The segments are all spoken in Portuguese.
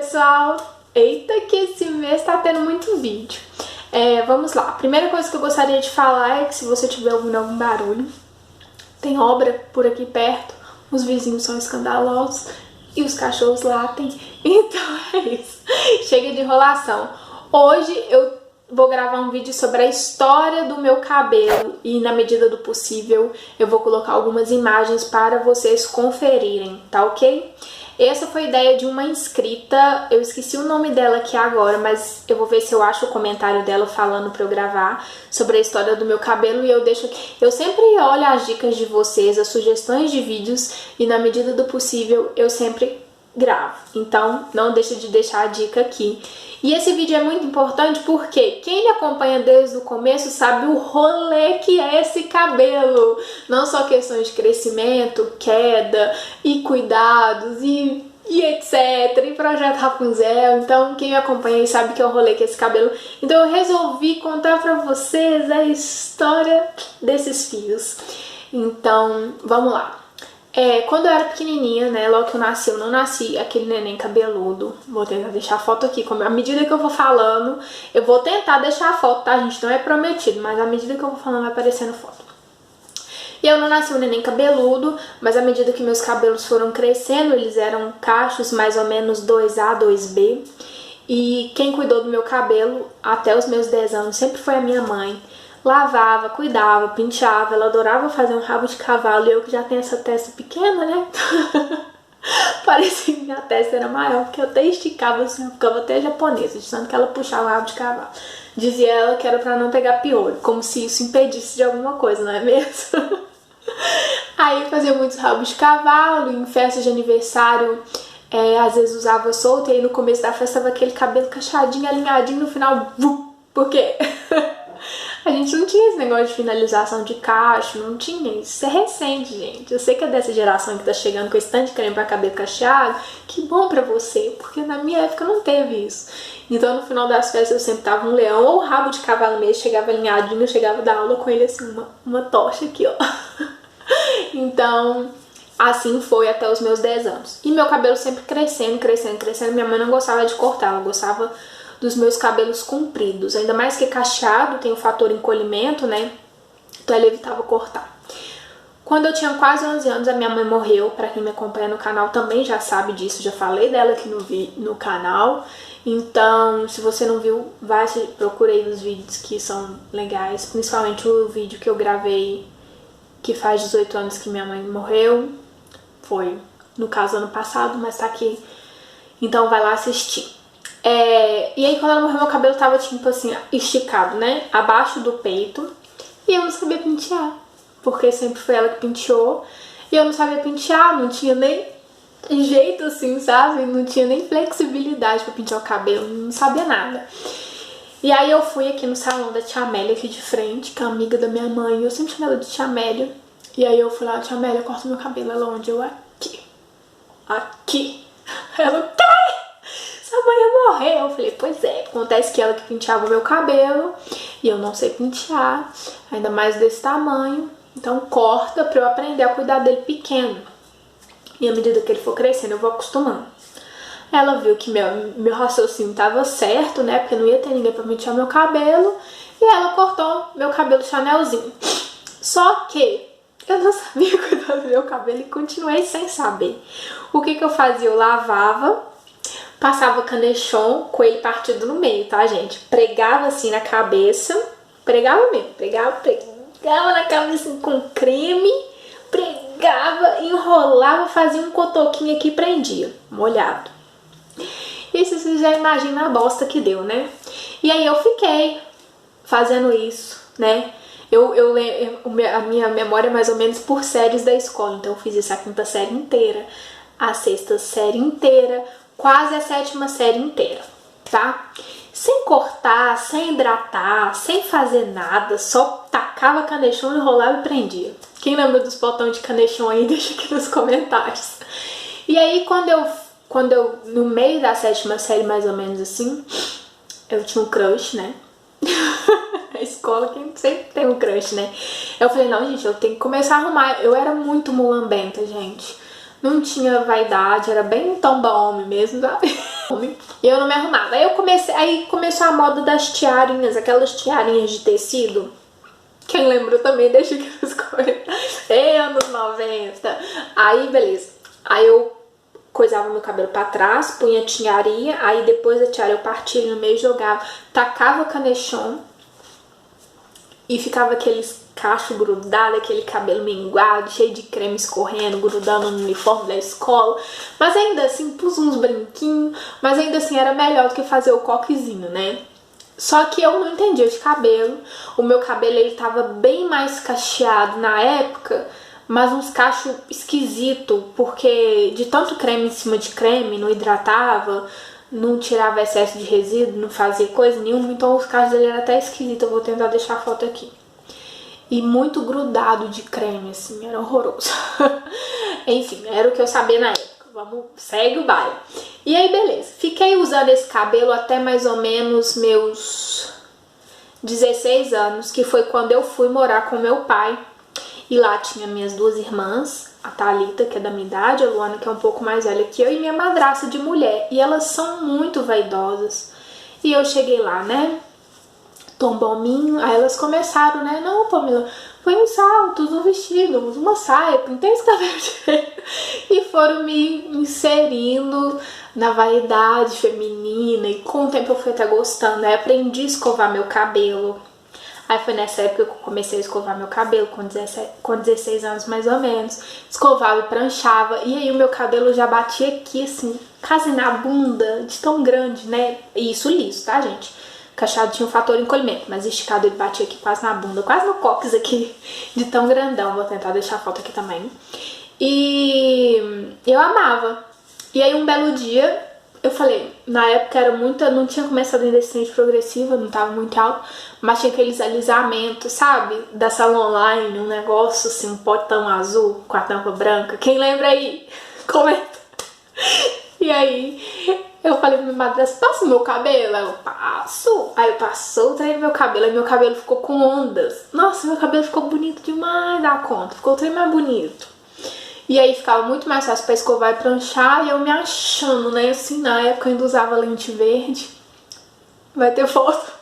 pessoal! Eita que esse mês tá tendo muito vídeo. Vamos lá. A primeira coisa que eu gostaria de falar é que se você estiver ouvindo algum barulho, tem obra por aqui perto, os vizinhos são escandalosos e os cachorros latem. Então é isso. Chega de enrolação. Hoje eu vou gravar um vídeo sobre a história do meu cabelo e, na medida do possível, eu vou colocar algumas imagens para vocês conferirem, tá ok? Essa foi a ideia de uma inscrita, eu esqueci o nome dela aqui agora, mas eu vou ver se eu acho o comentário dela falando pra eu gravar sobre a história do meu cabelo e eu deixo aqui. Eu sempre olho as dicas de vocês, as sugestões de vídeos e, na medida do possível, eu sempre gravo. Então, não deixa de deixar a dica aqui. E esse vídeo é muito importante porque quem me acompanha desde o começo sabe o rolê que é esse cabelo. Não só questões de crescimento, queda e cuidados e etc. E projeto Rapunzel. Então, quem me acompanha aí sabe que é o rolê que é esse cabelo. Então, eu resolvi contar pra vocês a história desses fios. Então, vamos lá. Quando eu era pequenininha, né, logo que eu não nasci aquele neném cabeludo. Vou tentar deixar a foto aqui, à medida que eu vou falando, eu vou tentar deixar a foto, tá, gente? Não é prometido, mas à medida que eu vou falando vai aparecendo foto. E eu não nasci um neném cabeludo, mas à medida que meus cabelos foram crescendo, eles eram cachos, mais ou menos 2A, 2B. E quem cuidou do meu cabelo até os meus 10 anos sempre foi a minha mãe. Lavava, cuidava, penteava, ela adorava fazer um rabo de cavalo e eu que já tenho essa testa pequena, né? Parecia que minha testa era maior, porque eu até esticava assim, eu ficava até japonesa, de tanto que ela puxava o rabo de cavalo. Dizia ela que era pra não pegar piolho, como se isso impedisse de alguma coisa, não é mesmo? Aí eu fazia muitos rabos de cavalo, em festas de aniversário, às vezes usava solto, e aí no começo da festa tava aquele cabelo cacheadinho, alinhadinho, no final, por quê? A gente não tinha esse negócio de finalização de cacho, não tinha. Isso é recente, gente. Eu sei que é dessa geração que tá chegando com esse tanto de creme pra cabelo cacheado. Que bom pra você, porque na minha época não teve isso. Então no final das festas eu sempre tava um leão ou um rabo de cavalo mesmo, chegava alinhadinho, eu chegava da aula com ele assim, uma tocha aqui, ó. Então, assim foi até os meus 10 anos. E meu cabelo sempre crescendo, crescendo, crescendo. Minha mãe não gostava de cortar, ela gostava dos meus cabelos compridos, ainda mais que cacheado tem o fator encolhimento, né? Então ela evitava cortar. Quando eu tinha quase 11 anos, a minha mãe morreu. Pra quem me acompanha no canal também já sabe disso, já falei dela aqui no canal. Então, se você não viu, procura aí os vídeos que são legais, principalmente o vídeo que eu gravei que faz 18 anos que minha mãe morreu. Foi, no caso, ano passado, mas tá aqui. Então vai lá assistir. E aí quando ela morreu, meu cabelo tava tipo assim, esticado, né? Abaixo do peito. E eu não sabia pentear. Porque sempre foi ela que penteou. E eu não sabia pentear, não tinha nem jeito assim, sabe? Não tinha nem flexibilidade pra pentear o cabelo, não sabia nada. E aí eu fui aqui no salão da tia Amélia aqui de frente, que é amiga da minha mãe. Eu sempre chamei ela de tia Amélia. E aí eu fui lá, tia Amélia, corta meu cabelo. Ela, onde? Eu, aqui. Aqui. Ela, sua mãe ia morrer. Eu falei, pois é, acontece que ela que penteava o meu cabelo e eu não sei pentear, ainda mais desse tamanho, então corta pra eu aprender a cuidar dele pequeno. E à medida que ele for crescendo, eu vou acostumando. Ela viu que meu raciocínio tava certo, né, porque não ia ter ninguém pra pentear meu cabelo, e ela cortou meu cabelo chanelzinho. Só que eu não sabia cuidar do meu cabelo e continuei sem saber. O que eu fazia? Eu lavava, passava canechon com ele partido no meio, tá, gente? Pregava assim na cabeça, pregava mesmo, pregava na cabeça assim, com creme, pregava, enrolava, fazia um cotoquinho aqui e prendia, molhado. E vocês já imaginam a bosta que deu, né? E aí eu fiquei fazendo isso, né? A minha memória é mais ou menos por séries da escola, então eu fiz isso a 5ª série inteira, a 6ª série inteira, quase a 7ª série inteira, tá? Sem cortar, sem hidratar, sem fazer nada, só tacava canechão, enrolava e prendia. Quem lembra dos botões de canechão aí, deixa aqui nos comentários. E aí, quando eu no meio da 7ª série, mais ou menos assim, eu tinha um crush, né? A escola, quem sempre tem um crush, né? Eu falei, não, gente, eu tenho que começar a arrumar. Eu era muito mulambenta, gente. não tinha vaidade, era bem tomba-homem mesmo, sabe? E eu não me arrumava. Aí começou a moda das tiarinhas, aquelas tiarinhas de tecido. Quem lembra também, deixa aqui nos comentários. Anos 90. Aí, beleza. Aí eu coisava meu cabelo pra trás, punha tiarinha, aí depois da tiara eu partia no meio, jogava, tacava canechon e ficava aqueles cachos grudados, aquele cabelo minguado, cheio de creme escorrendo, grudando no uniforme da escola. Mas ainda assim, pus uns brinquinhos, mas ainda assim era melhor do que fazer o coquezinho, né? Só que eu não entendia de cabelo. O meu cabelo, ele tava bem mais cacheado na época, mas uns cachos esquisitos, porque de tanto creme em cima de creme, não hidratava, não tirava excesso de resíduo, não fazia coisa nenhuma, então os cachos dele eram até esquisitos. Eu vou tentar deixar a foto aqui. E muito grudado de creme, assim, era horroroso. Enfim, era o que eu sabia na época. Segue o baile. E aí, beleza. Fiquei usando esse cabelo até mais ou menos meus 16 anos, que foi quando eu fui morar com meu pai. E lá tinha minhas duas irmãs, a Thalita, que é da minha idade, a Luana, que é um pouco mais velha que eu, e minha madrasta de mulher. E elas são muito vaidosas. E eu cheguei lá, né? Tombominho, aí elas começaram, né? Não, Pamela, põe um salto, um vestido, uma saia, pintei esse cabelo direito. E foram me inserindo na vaidade feminina. E com o tempo eu fui até gostando. Aí aprendi a escovar meu cabelo. Aí foi nessa época que eu comecei a escovar meu cabelo, com 16 anos mais ou menos. Escovava e pranchava. E aí o meu cabelo já batia aqui, assim, quase na bunda, de tão grande, né? E isso liso, tá, gente? Cacheado tinha um fator encolhimento, mas esticado ele batia aqui quase na bunda, quase no cóccix aqui, de tão grandão. Vou tentar deixar a foto aqui também. E eu amava. E aí um belo dia, eu falei, na época era muita, não tinha começado a descendente progressiva, não tava muito alto, mas tinha aqueles alisamentos, sabe? Da Salon Online, um negócio assim, um potão azul com a tampa branca. Quem lembra aí? Comenta. E aí eu falei pra minha madrasta, passa o meu cabelo? Aí eu passo. Aí eu passou o trem no meu cabelo, aí meu cabelo ficou com ondas. Nossa, meu cabelo ficou bonito demais da conta, ficou o trem mais bonito. E aí ficava muito mais fácil pra escovar e pranchar, e eu me achando, né? Assim, na época eu ainda usava lente verde. Vai ter foto.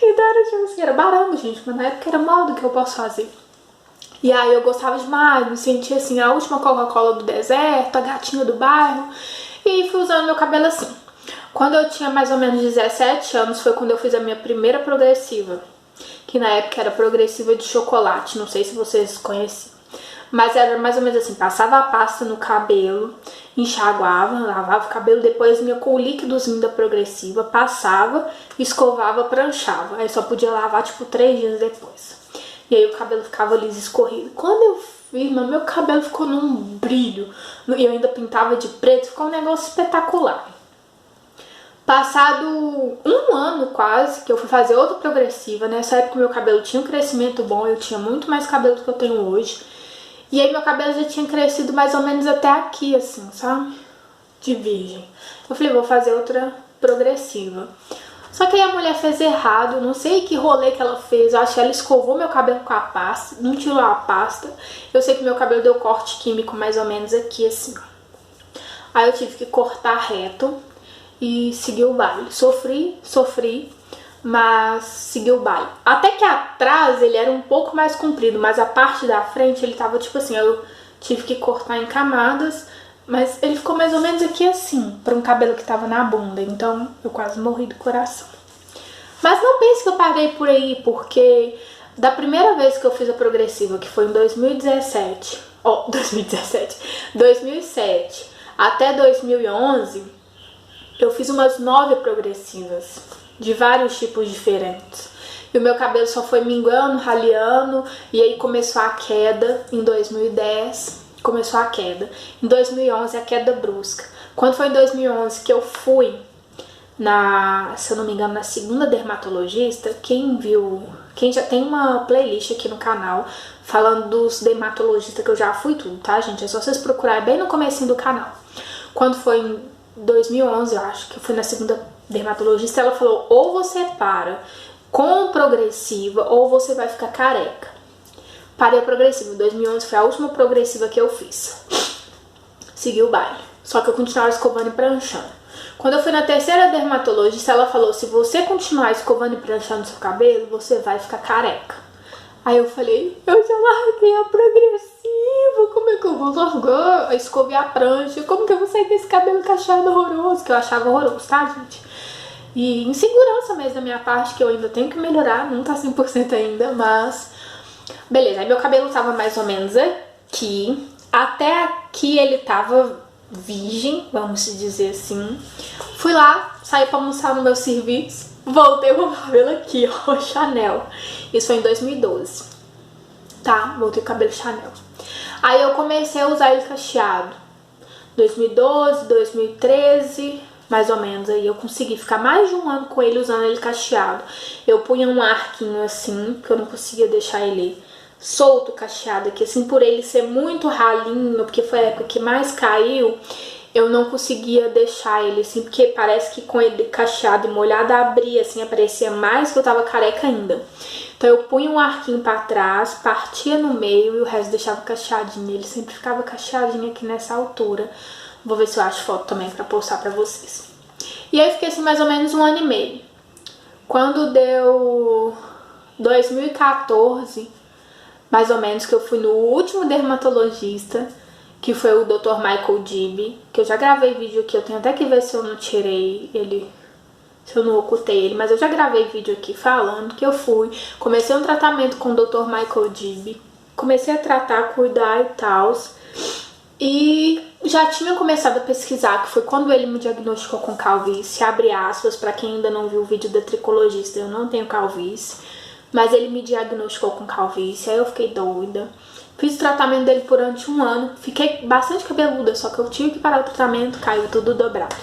Então era tipo assim, era barato, gente, mas na época era moda que eu posso fazer. E aí eu gostava demais, me sentia assim, a última Coca-Cola do deserto, a gatinha do bairro. E fui usando meu cabelo assim. Quando eu tinha mais ou menos 17 anos, foi quando eu fiz a minha primeira progressiva. Que na época era progressiva de chocolate, não sei se vocês conheciam. Mas era mais ou menos assim, passava a pasta no cabelo, enxaguava, lavava o cabelo, depois vinha com o líquidozinho da progressiva, passava, escovava, pranchava. Aí só podia lavar tipo 3 dias depois. E aí o cabelo ficava liso, escorrido. Quando eu fiz, meu cabelo ficou num brilho. E eu ainda pintava de preto, ficou um negócio espetacular. Passado um ano quase, que eu fui fazer outra progressiva. Nessa época meu cabelo tinha um crescimento bom, eu tinha muito mais cabelo do que eu tenho hoje. E aí meu cabelo já tinha crescido mais ou menos até aqui, assim, sabe? De virgem. Eu falei, vou fazer outra progressiva. Só que aí a mulher fez errado, não sei que rolê que ela fez. Eu acho que ela escovou meu cabelo com a pasta, não tirou a pasta. Eu sei que meu cabelo deu corte químico mais ou menos aqui, assim. Aí eu tive que cortar reto e seguir o baile. Sofri, mas segui o baile. Até que atrás ele era um pouco mais comprido, mas a parte da frente ele tava tipo assim, eu tive que cortar em camadas, mas ele ficou mais ou menos aqui assim, para um cabelo que tava na bunda, então eu quase morri do coração. Mas não pense que eu parei por aí, porque da primeira vez que eu fiz a progressiva, que foi em 2017, 2007 até 2011, eu fiz umas 9 progressivas, de vários tipos diferentes. E o meu cabelo só foi minguando, raleando, e aí começou a queda em 2010, começou a queda. Em 2011 a queda brusca. Quando foi em 2011 que eu fui se eu não me engano, na segunda dermatologista, quem já tem uma playlist aqui no canal falando dos dermatologistas que eu já fui tudo, tá, gente? É só vocês procurarem bem no comecinho do canal. Quando foi em 2011, eu acho, que eu fui na segunda dermatologista, ela falou, ou você para com progressiva, ou você vai ficar careca. Parei a progressiva, em 2011 foi a última progressiva que eu fiz. segui o baile. Só que eu continuava escovando e pranchando. Quando eu fui na terceira dermatologista, ela falou, se você continuar escovando e pranchando seu cabelo, você vai ficar careca. Aí eu falei, eu já larguei a progressiva, como é que eu vou largar a escova e a prancha? Como que eu vou sair desse cabelo cacheado horroroso? Que eu achava horroroso, tá, gente? E insegurança mesmo da minha parte, que eu ainda tenho que melhorar, não tá 100% ainda, mas... Beleza, aí meu cabelo tava mais ou menos aqui. Até aqui ele tava virgem, vamos dizer assim. Fui lá, saí pra almoçar no meu serviço, voltei com o cabelo aqui, ó, Chanel. Isso foi em 2012, tá? Voltei com o cabelo Chanel. Aí eu comecei a usar ele cacheado. 2012, 2013, mais ou menos. Aí eu consegui ficar mais de um ano com ele usando ele cacheado. Eu punha um arquinho assim, porque eu não conseguia deixar ele solto, cacheado aqui, assim, por ele ser muito ralinho, porque foi a época que mais caiu, eu não conseguia deixar ele assim, porque parece que com ele cacheado e molhado abria, assim, aparecia mais que eu tava careca ainda. Então eu punha um arquinho pra trás, partia no meio e o resto deixava cacheadinho. Ele sempre ficava cacheadinho aqui nessa altura. Vou ver se eu acho foto também pra postar pra vocês. E aí eu fiquei assim mais ou menos um ano e meio. Quando deu 2014... mais ou menos, que eu fui no último dermatologista, que foi o Dr. Michael Dibby, que eu já gravei vídeo aqui, eu tenho até que ver se eu não tirei ele, se eu não ocultei ele, mas eu já gravei vídeo aqui falando que eu fui, comecei um tratamento com o Dr. Michael Dibby, comecei a tratar, cuidar e tal, e já tinha começado a pesquisar, que foi quando ele me diagnosticou com calvície, abre aspas, pra quem ainda não viu o vídeo da tricologista, eu não tenho calvície, mas ele me diagnosticou com calvície, aí eu fiquei doida. Fiz o tratamento dele durante um ano, fiquei bastante cabeluda, só que eu tive que parar o tratamento, caiu tudo dobrado.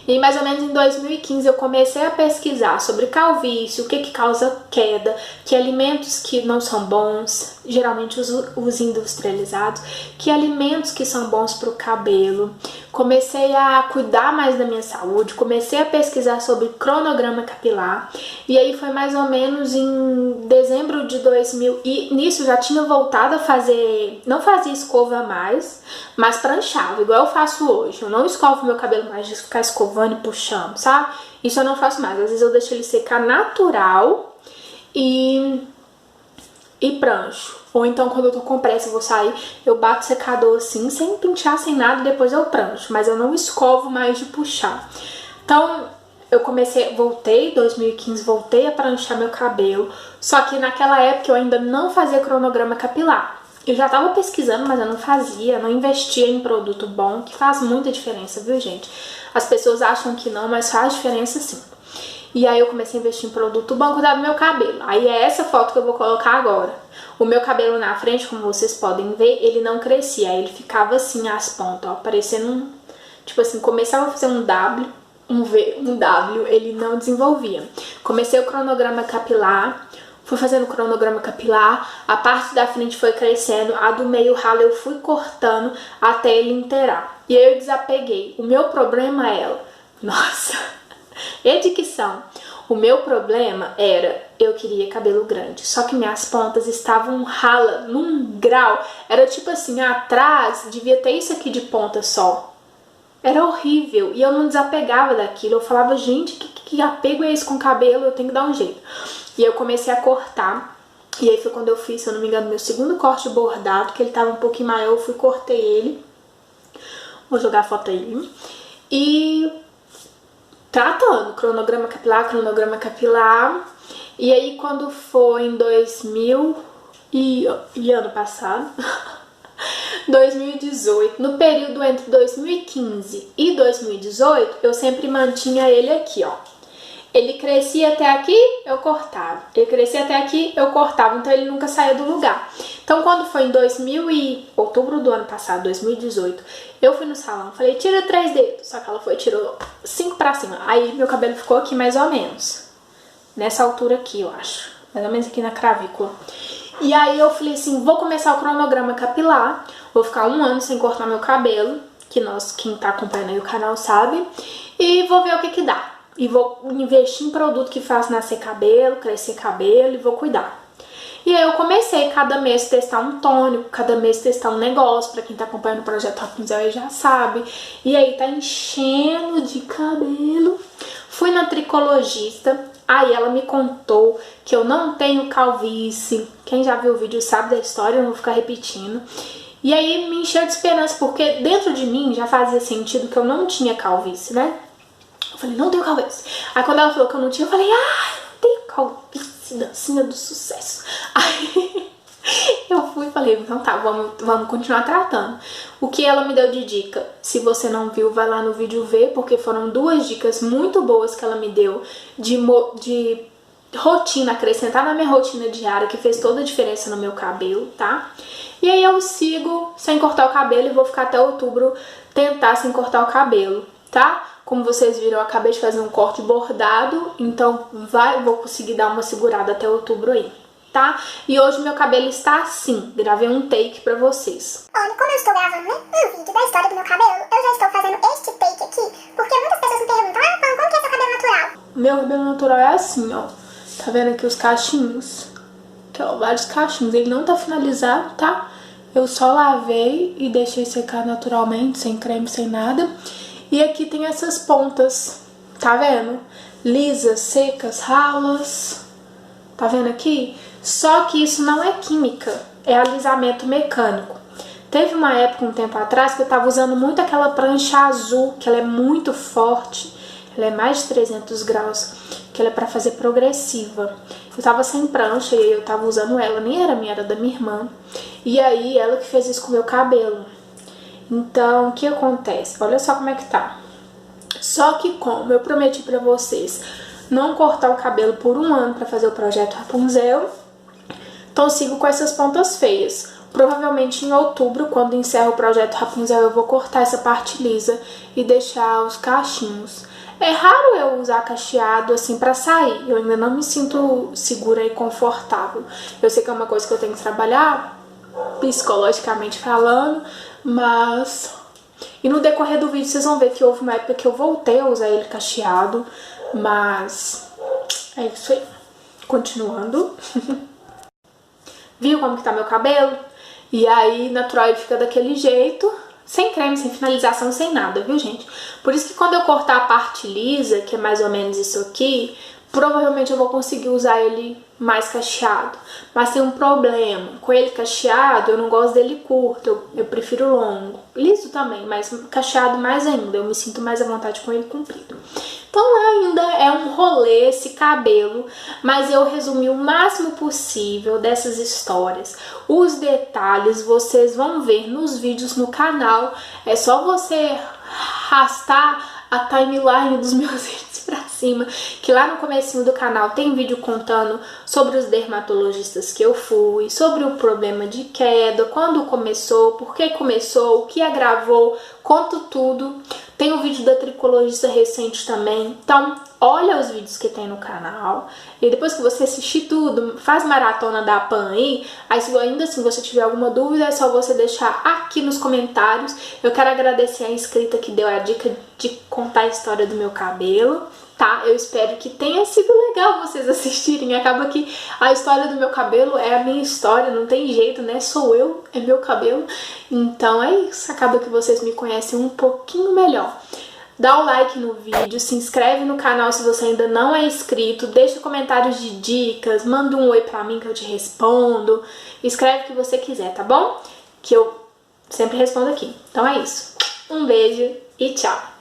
E mais ou menos em 2015 eu comecei a pesquisar sobre calvície, o que causa queda, que alimentos que não são bons, geralmente os industrializados, que alimentos que são bons para o cabelo. Comecei a cuidar mais da minha saúde, comecei a pesquisar sobre cronograma capilar, e aí foi mais ou menos em dezembro de 2000, e nisso já tinha voltado a fazer, não fazia escova mais, mas pranchava, igual eu faço hoje. Eu não escovo meu cabelo mais de ficar escovando e puxando, sabe? Isso eu não faço mais, às vezes eu deixo ele secar natural e prancho. Ou então quando eu tô com pressa, eu vou sair, eu bato o secador assim, sem pinchar, sem nada, e depois eu prancho. Mas eu não escovo mais de puxar. Então, eu voltei, 2015, voltei a pranchar meu cabelo. Só que naquela época eu ainda não fazia cronograma capilar. Eu já tava pesquisando, mas eu não fazia, não investia em produto bom, que faz muita diferença, viu, gente? As pessoas acham que não, mas faz diferença sim. E aí eu comecei a investir em produto bom, cuidar do meu cabelo. Aí é essa foto que eu vou colocar agora. O meu cabelo na frente, como vocês podem ver, ele não crescia. Aí ele ficava assim, as pontas, ó, parecendo um... Tipo assim, começava a fazer um W, um V, um W, ele não desenvolvia. Comecei o cronograma capilar, fui fazendo o cronograma capilar, a parte da frente foi crescendo, a do meio ralo eu fui cortando até ele inteirar. E aí eu desapeguei. O meu problema era... Nossa... Dicção. O meu problema era, eu queria cabelo grande, só que minhas pontas estavam rala num grau, era tipo assim, atrás devia ter isso aqui de ponta só. Era horrível e eu não desapegava daquilo, eu falava, gente, que apego é esse com cabelo, eu tenho que dar um jeito. E eu comecei a cortar, e aí foi quando eu fiz, se eu não me engano, meu segundo corte bordado, que ele tava um pouquinho maior, eu fui, cortei ele, vou jogar a foto aí, e... tratando, cronograma capilar, e aí quando foi em 2000 e ano passado, 2018, no período entre 2015 e 2018, eu sempre mantinha ele aqui, ó. Ele crescia até aqui, eu cortava. Ele crescia até aqui, eu cortava. Então ele nunca saía do lugar. Então quando foi em outubro do ano passado, 2018, eu fui no salão, falei, tira 3 dedos. Só que ela tirou 5 pra cima. Aí meu cabelo ficou aqui mais ou menos. Nessa altura aqui, eu acho. Mais ou menos aqui na clavícula. E aí eu falei assim, vou começar o cronograma capilar. Vou ficar 1 ano sem cortar meu cabelo. Quem tá acompanhando aí o canal sabe. E vou ver o que dá. E vou investir em produto que faz nascer cabelo, crescer cabelo e vou cuidar. E aí eu comecei cada mês testar um tônico, cada mês testar um negócio. Pra quem tá acompanhando o projeto Rapunzel aí já sabe. E aí tá enchendo de cabelo. Fui na tricologista, aí ela me contou que eu não tenho calvície. Quem já viu o vídeo sabe da história, eu não vou ficar repetindo. E aí me encheu de esperança, porque dentro de mim já fazia sentido que eu não tinha calvície, né? Eu falei, não tenho calvície. Aí quando ela falou que eu não tinha, eu falei, eu não tenho calvície, dancinha do sucesso. Aí eu fui e falei, então tá, vamos continuar tratando. O que ela me deu de dica? Se você não viu, vai lá no vídeo ver, porque foram 2 dicas muito boas que ela me deu de rotina, acrescentar na minha rotina diária, que fez toda a diferença no meu cabelo, tá? E aí eu sigo sem cortar o cabelo e vou ficar até outubro tentar sem cortar o cabelo, tá? Como vocês viram, eu acabei de fazer um corte bordado, então vou conseguir dar uma segurada até outubro aí, tá? E hoje meu cabelo está assim, gravei um take pra vocês. Olha, como eu estou gravando, né, um vídeo da história do meu cabelo, eu já estou fazendo este take aqui, porque muitas pessoas me perguntam, Paula, como que é seu cabelo natural? Meu cabelo natural é assim, ó. Tá vendo aqui os cachinhos? Aqui, ó, vários cachinhos. Ele não tá finalizado, tá? Eu só lavei e deixei secar naturalmente, sem creme, sem nada. E aqui tem essas pontas, tá vendo? Lisas, secas, ralas. Tá vendo aqui? Só que isso não é química, é alisamento mecânico. Teve uma época, um tempo atrás, que eu tava usando muito aquela prancha azul, que ela é muito forte. Ela é mais de 300 graus, que ela é pra fazer progressiva. Eu tava sem prancha e eu tava usando ela, nem era minha, era da minha irmã. E aí, ela que fez isso com o meu cabelo. Então, o que acontece? Olha só como é que tá. Só que como eu prometi pra vocês não cortar o cabelo por 1 ano pra fazer o projeto Rapunzel, então eu sigo com essas pontas feias. Provavelmente em outubro, quando encerro o projeto Rapunzel, eu vou cortar essa parte lisa e deixar os cachinhos. É raro eu usar cacheado assim pra sair, eu ainda não me sinto segura e confortável. Eu sei que é uma coisa que eu tenho que trabalhar, psicologicamente falando, mas... E no decorrer do vídeo vocês vão ver que houve uma época que eu voltei a usar ele cacheado, mas é isso aí. Continuando. Viu como que tá meu cabelo? E aí, natural, ele fica daquele jeito, sem creme, sem finalização, sem nada, viu, gente? Por isso que quando eu cortar a parte lisa, que é mais ou menos isso aqui, provavelmente eu vou conseguir usar ele mais cacheado. Mas tem um problema, com ele cacheado, eu não gosto dele curto, eu prefiro longo. Liso também, mas cacheado mais ainda, eu me sinto mais à vontade com ele comprido. Então ainda é um rolê esse cabelo, mas eu resumi o máximo possível dessas histórias. Os detalhes vocês vão ver nos vídeos no canal, é só você arrastar a timeline dos meus vídeos pra cima, que lá no comecinho do canal tem vídeo contando sobre os dermatologistas que eu fui, sobre o problema de queda, quando começou, por que começou, o que agravou, conto tudo. Tem um vídeo da tricologista recente também, então olha os vídeos que tem no canal e depois que você assistir tudo, faz maratona da Pan aí se ainda assim você tiver alguma dúvida é só você deixar aqui nos comentários. Eu quero agradecer a inscrita que deu a dica de contar a história do meu cabelo, tá? Eu espero que tenha sido legal vocês assistirem. Acaba que a história do meu cabelo é a minha história, não tem jeito, né? Sou eu, é meu cabelo. Então é isso, acaba que vocês me conhecem um pouquinho melhor. Dá o like no vídeo, se inscreve no canal se você ainda não é inscrito, deixa comentários de dicas, manda um oi pra mim que eu te respondo, escreve o que você quiser, tá bom? Que eu sempre respondo aqui. Então é isso. Um beijo e tchau!